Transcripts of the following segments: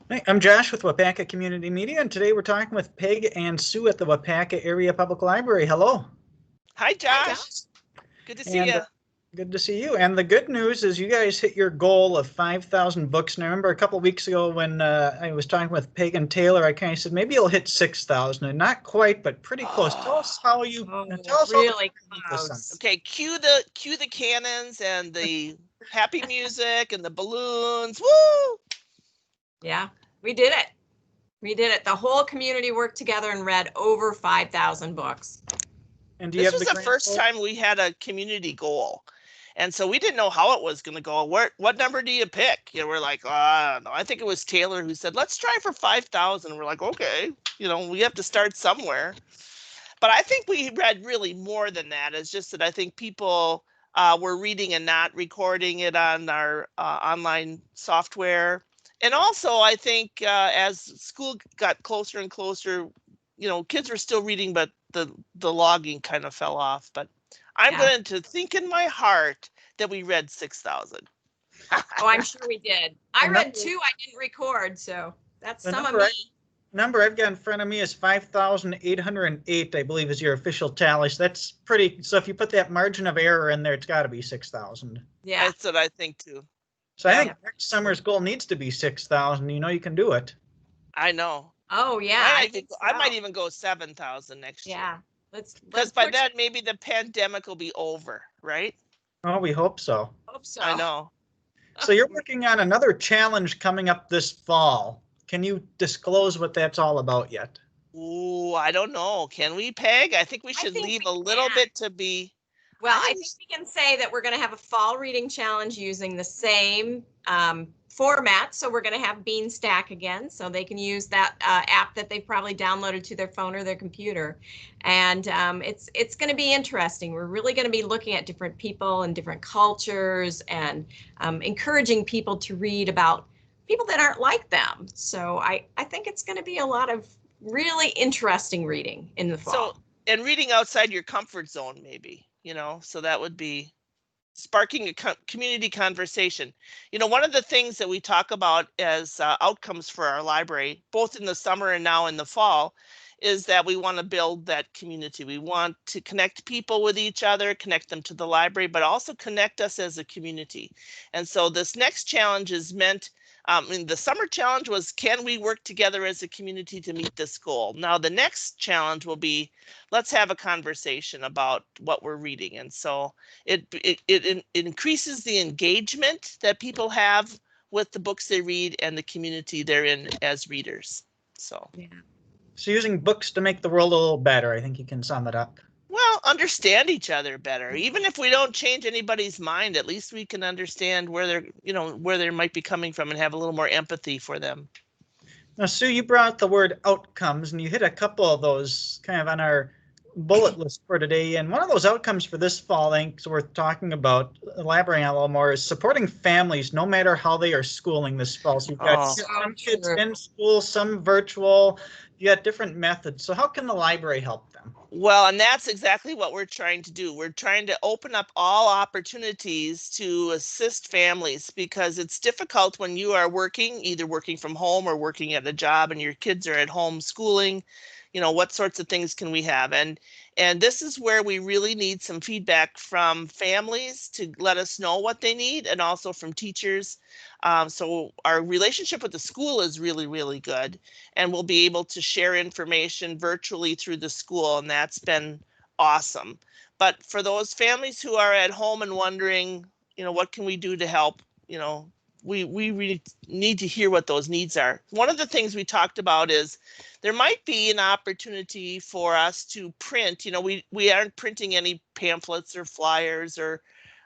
Hey, I'm Josh with Waupaca Community Media, and today we're talking with Peg and Sue at the Waupaca Area Public Library. Hello. Hi, Hi, Josh. Josh. Good to see And you. good to see you. And the good news is you guys hit your goal of 5,000 books. And I remember a couple of weeks ago when I was talking with Peg and Taylor, I kind of said maybe you'll hit 6,000, and not quite, but pretty close. Tell us how you Oh, tell us how the really this time. close. Okay, cue the cannons and the happy music and the balloons. Woo! Yeah, we did it. We did it. The whole community worked together and read over 5,000 books. And do you This have was the the first time we had a community goal. And so we didn't know how it was going to go. What number do you pick? We're like, oh, I don't know. I think it was Taylor who said, let's try for 5,000. We're like, okay, we have to start somewhere. But I think we read really more than that. It's just that I think people were reading and not recording it on our online software. And also, I think as school got closer and closer, kids were still reading, but the logging kind of fell off. But I'm going to think in my heart that we read 6,000. Oh, I'm sure we did. I read 2. I didn't record, so that's some of me. Number I've got in front of me is 5,808, I believe, is your official tally. So that's pretty. So if you put that margin of error in there, it's got to be 6,000. Yeah, that's what I think too. So I think next summer's goal needs to be 6,000. You know you can do it. I know. Oh yeah, I might even go 7,000 next year. Yeah, because by then maybe the pandemic will be over, right? Oh, we hope so. Hope so. I know. So you're working on another challenge coming up this fall. Can you disclose what that's all about yet? Ooh, I don't know. Can we, Peg? I think we should leave a little bit to be. Well, I think we can say that we're going to have a fall reading challenge using the same format. So we're going to have Beanstack again, so they can use that app that they've probably downloaded to their phone or their computer. And it's going to be interesting. We're really going to be looking at different people and different cultures and encouraging people to read about people that aren't like them. So I think it's going to be a lot of really interesting reading in the fall. So, and reading outside your comfort zone, maybe. So that would be sparking a community conversation. One of the things that we talk about as outcomes for our library, both in the summer and now in the fall, is that we want to build that community. We want to connect people with each other, connect them to the library, but also connect us as a community. And so this next challenge is meant, the summer challenge was, can we work together as a community to meet this goal? Now the next challenge will be, let's have a conversation about what we're reading. And so it increases the engagement that people have with the books they read and the community they're in as readers. So using books to make the world a little better, I think you can sum it up. Well, understand each other better. Even if we don't change anybody's mind, at least we can understand where they might be coming from and have a little more empathy for them. Now, Sue, you brought the word outcomes, and you hit a couple of those kind of on our bullet list for today. And one of those outcomes for this fall, I think, is worth talking about, elaborating on a little more, is supporting families no matter how they are schooling this fall. So you've got some kids in school, some virtual. You got different methods. So how can the library help them? Well, and that's exactly what we're trying to do. We're trying to open up all opportunities to assist families, because it's difficult when you are working, either working from home or working at a job, and your kids are at home schooling. What sorts of things can we have? And this is where we really need some feedback from families to let us know what they need, and also from teachers. So our relationship with the school is really, really good, and we'll be able to share information virtually through the school, and that's been awesome. But for those families who are at home and wondering, what can we do to help, we really need to hear what those needs are. One of the things we talked about is there might be an opportunity for us to print. We aren't printing any pamphlets or flyers, or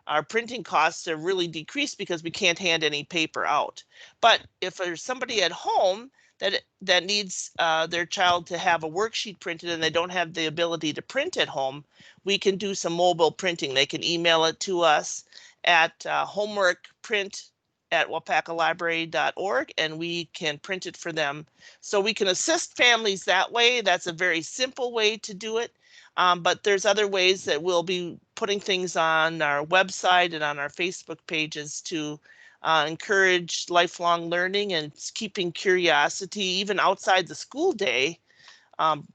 our printing costs are really decreased because we can't hand any paper out. But if there's somebody at home that needs their child to have a worksheet printed and they don't have the ability to print at home, we can do some mobile printing. They can email it to us at homeworkprint@waupacalibrary.org, and we can print it for them. So we can assist families that way. That's a very simple way to do it. But there's other ways that we'll be putting things on our website and on our Facebook pages to encourage lifelong learning and keeping curiosity even outside the school day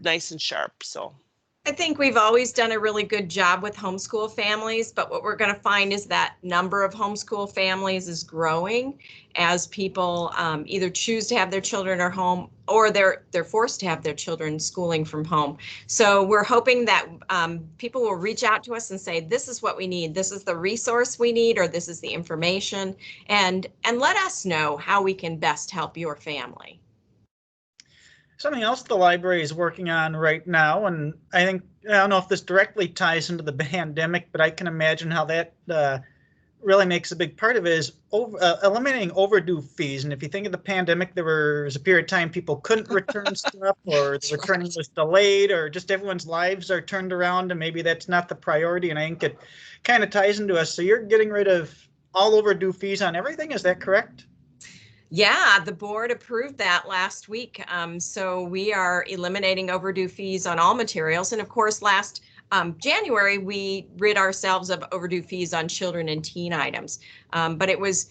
nice and sharp. So I think we've always done a really good job with homeschool families, but what we're going to find is that number of homeschool families is growing as people either choose to have their children at home or they're forced to have their children schooling from home. So we're hoping that people will reach out to us and say, this is what we need, this is the resource we need, or this is the information, and let us know how we can best help your family. Something else the library is working on right now, and I don't know if this directly ties into the pandemic, but I can imagine how that really makes a big part of it, is eliminating overdue fees. And if you think of the pandemic, there was a period of time people couldn't return stuff, or the returning was delayed, or just everyone's lives are turned around, and maybe that's not the priority. And I think it kind of ties into us. So you're getting rid of all overdue fees on everything, is that correct? Yeah, the board approved that last week. So we are eliminating overdue fees on all materials. And of course, last January, we rid ourselves of overdue fees on children and teen items. But it was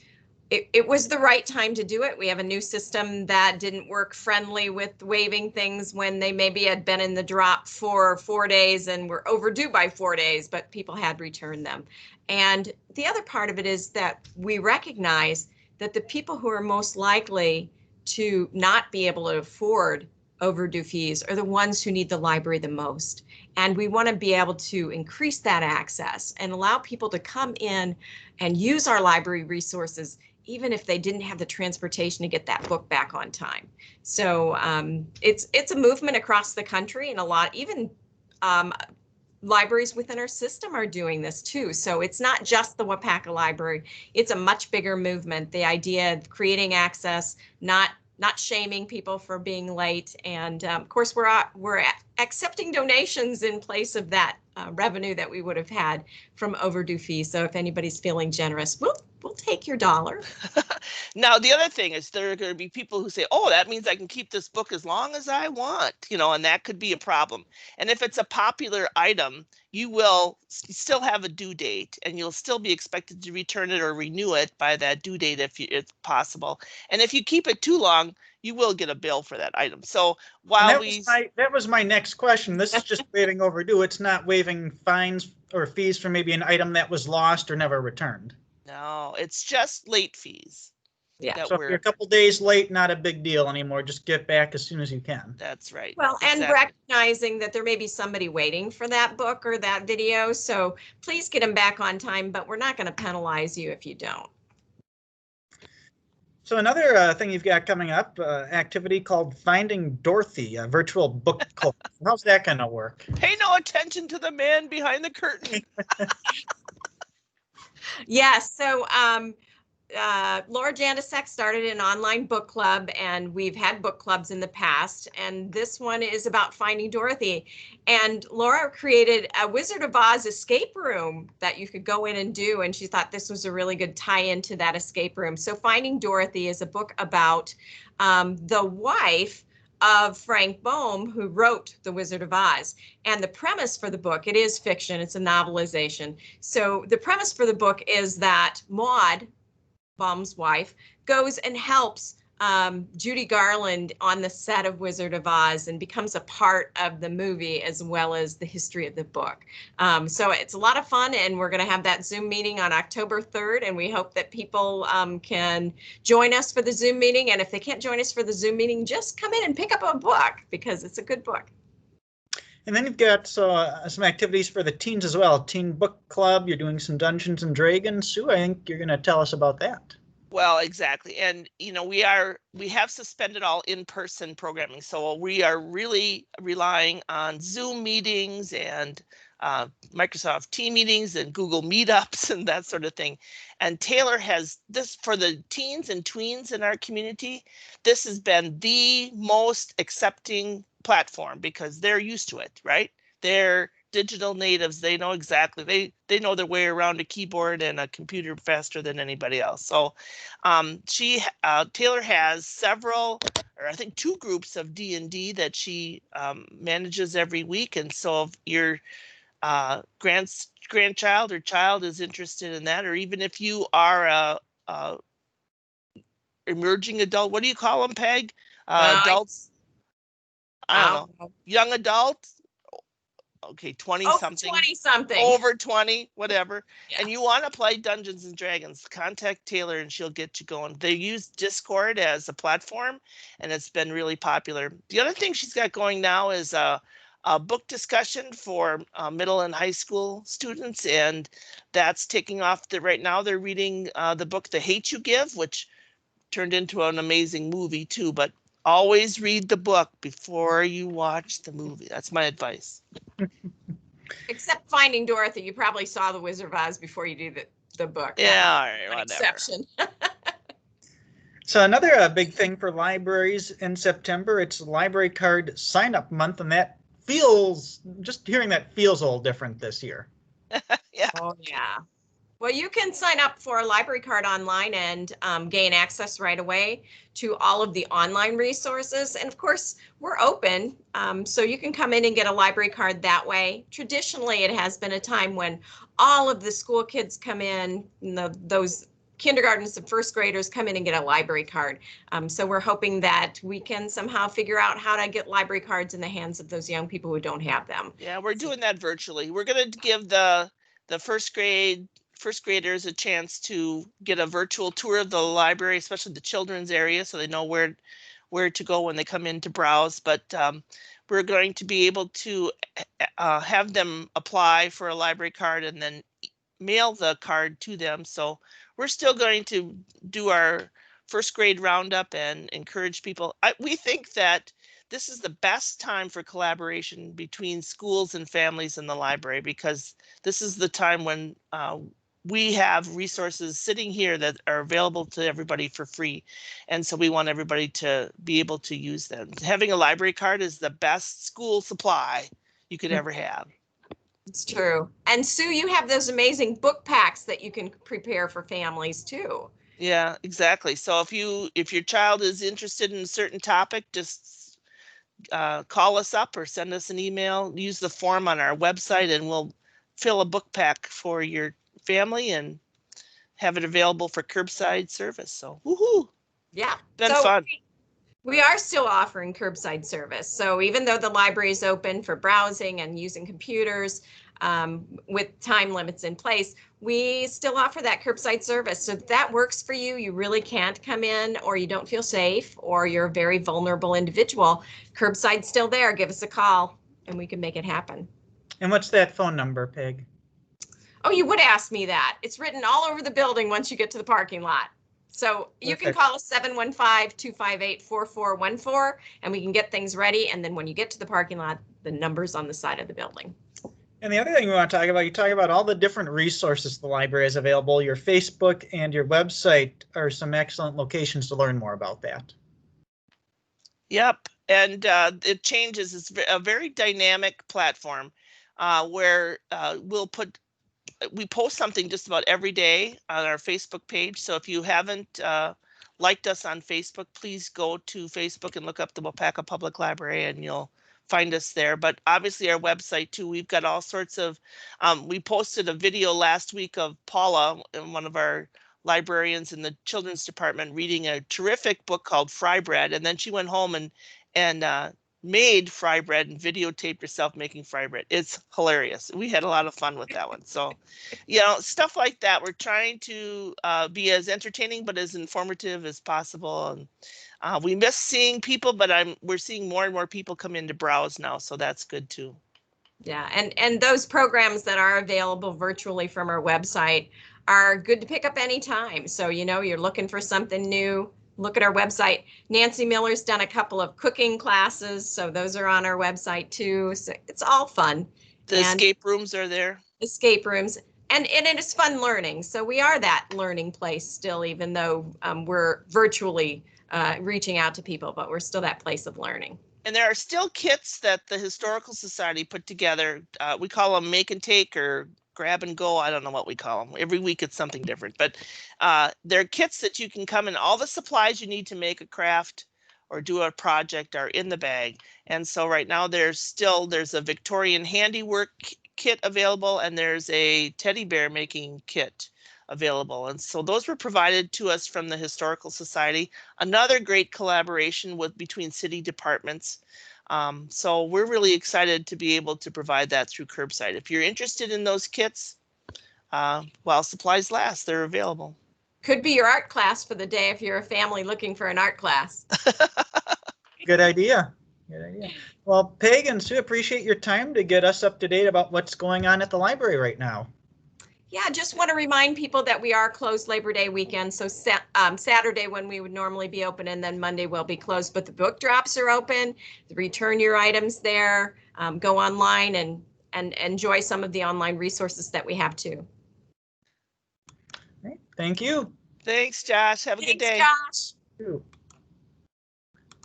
the right time to do it. We have a new system that didn't work friendly with waiving things when they maybe had been in the drop for 4 days and were overdue by 4 days, but people had returned them. And the other part of it is that we recognize that the people who are most likely to not be able to afford overdue fees are the ones who need the library the most. And we want to be able to increase that access and allow people to come in and use our library resources, even if they didn't have the transportation to get that book back on time. So it's a movement across the country, and a lot, even libraries within our system are doing this too. So it's not just the Waupaca Library. It's a much bigger movement. The idea of creating access, not shaming people for being late, and of course we're accepting donations in place of that revenue that we would have had from overdue fees. So if anybody's feeling generous, we'll take your dollar. Now, the other thing is there are going to be people who say, oh, that means I can keep this book as long as I want, and that could be a problem. And if it's a popular item, you will still have a due date, and you'll still be expected to return it or renew it by that due date if it's possible. And if you keep it too long, you will get a bill for that item. So while that was my next question. This is just waiving overdue. It's not waiving fines or fees for maybe an item that was lost or never returned. No, it's just late fees. Yeah. So if you're a couple days late, not a big deal anymore. Just get back as soon as you can. That's right. Well, exactly. And recognizing that there may be somebody waiting for that book or that video. So please get them back on time, but we're not going to penalize you if you don't. So another thing you've got coming up, activity called Finding Dorothy, a virtual book club. How's that going to work? Pay no attention to the man behind the curtain. Yes. So Laura Jandisek started an online book club, and we've had book clubs in the past, and this one is about Finding Dorothy. And Laura created a Wizard of Oz escape room that you could go in and do, and she thought this was a really good tie-in to that escape room. So Finding Dorothy is a book about the wife of Frank Boehm, who wrote The Wizard of Oz. And the premise for the book, it is fiction, it's a novelization. So the premise for the book is that Maud, Boehm's wife, goes and helps Judy Garland on the set of Wizard of Oz and becomes a part of the movie as well as the history of the book. So it's a lot of fun, and we're going to have that Zoom meeting on October 3rd, and we hope that people can join us for the Zoom meeting. And if they can't join us for the Zoom meeting, just come in and pick up a book, because it's a good book. And then you've got some activities for the teens as well. Teen Book Club, you're doing some Dungeons and Dragons. Sue, I think you're going to tell us about that. Well, exactly. And, we have suspended all in-person programming. So we are really relying on Zoom meetings and Microsoft Team meetings and Google Meetups and that sort of thing. And Taylor has this for the teens and tweens in our community. This has been the most accepting platform because they're used to it, right? They're digital natives. They know exactly, they know their way around a keyboard and a computer faster than anybody else. So Taylor has several, or I think 2 groups of D&D that she manages every week. And so if your grandchild or child is interested in that, or even if you are a emerging adult. What do you call them, Peg? Well, Adults. I don't know. know. Young adults. Okay, 20 Over something. 20 something. Over 20, whatever. Yeah. And you want to play Dungeons and Dragons, contact Taylor and she'll get you going. They use Discord as a platform and it's been really popular. The other thing she's got going now is a book discussion for middle and high school students, and that's taking off. Right now they're reading the book The Hate You Give, which turned into an amazing movie too, but always read the book before you watch the movie. That's my advice. Except Finding Dorothy, you probably saw The Wizard of Oz before you do the book. Yeah, all right, An whatever. exception. So another big thing for libraries in September, it's library card sign up month, and that feels, just hearing that feels a little different this year. Yeah. Oh, yeah. Well, you can sign up for a library card online and gain access right away to all of the online resources. And of course, we're open, so you can come in and get a library card that way. Traditionally, it has been a time when all of the school kids come in, those kindergartens and first graders come in and get a library card. So we're hoping that we can somehow figure out how to get library cards in the hands of those young people who don't have them. Yeah, we're doing that virtually. We're going to give the first graders a chance to get a virtual tour of the library, especially the children's area, so they know where to go when they come in to browse. But we're going to be able to have them apply for a library card and then mail the card to them. So we're still going to do our first grade roundup and encourage people. We think that this is the best time for collaboration between schools and families in the library, because this is the time when we have resources sitting here that are available to everybody for free. And so we want everybody to be able to use them. Having a library card is the best school supply you could ever have. It's true. And Sue, you have those amazing book packs that you can prepare for families too. Yeah, exactly. So if your child is interested in a certain topic, just call us up or send us an email, use the form on our website, and we'll fill a book pack for your family and have it available for curbside service. So woohoo. Yeah. Been fun. We are still offering curbside service. So even though the library is open for browsing and using computers with time limits in place, we still offer that curbside service. So if that works for you, you really can't come in, or you don't feel safe, or you're a very vulnerable individual, curbside's still there. Give us a call and we can make it happen. And what's that phone number, Peg? Oh, you would ask me that. It's written all over the building once you get to the parking lot. So you can call us 715-258-4414 and we can get things ready. And then when you get to the parking lot, the number's on the side of the building. And the other thing we want to talk about, you talk about all the different resources the library is available. Your Facebook and your website are some excellent locations to learn more about that. Yep. And it changes. It's a very dynamic platform where we post something just about every day on our Facebook page. So if you haven't liked us on Facebook, please go to Facebook and look up the Waupaca Public Library and you'll find us there. But obviously our website too, we've got all sorts of, we posted a video last week of Paula, one of our librarians in the children's department, reading a terrific book called Fry Bread. And then she went home and made fry bread and videotaped herself making fry bread. It's hilarious. We had a lot of fun with that one. So, stuff like that. We're trying to be as entertaining but as informative as possible. And we miss seeing people, but we're seeing more and more people come in to browse now. So that's good too. Yeah, and those programs that are available virtually from our website are good to pick up anytime. So, you're looking for something new, look at our website. Nancy Miller's done a couple of cooking classes, so those are on our website too. So it's all fun. The escape rooms are there. Escape rooms. And it is fun learning. So we are that learning place still, even though we're virtually reaching out to people, but we're still that place of learning. And there are still kits that the Historical Society put together. We call them make and take or grab and go. I don't know what we call them. Every week it's something different, but they're kits that you can come in. All the supplies you need to make a craft or do a project are in the bag. And so right now there's a Victorian handiwork kit available, and there's a teddy bear making kit. available. And so those were provided to us from the Historical Society. Another great collaboration between city departments. So we're really excited to be able to provide that through Curbside. If you're interested in those kits, while supplies last, they're available. Could be your art class for the day if you're a family looking for an art class. Good idea. Good idea. Well, Peg and Sue, appreciate your time to get us up to date about what's going on at the library right now. Yeah, just want to remind people that we are closed Labor Day weekend. So Saturday when we would normally be open, and then Monday will be closed. But the book drops are open. Return your items there. Go online and enjoy some of the online resources that we have too. Thank you. Thanks, Josh. Have a good day. Thanks, Josh.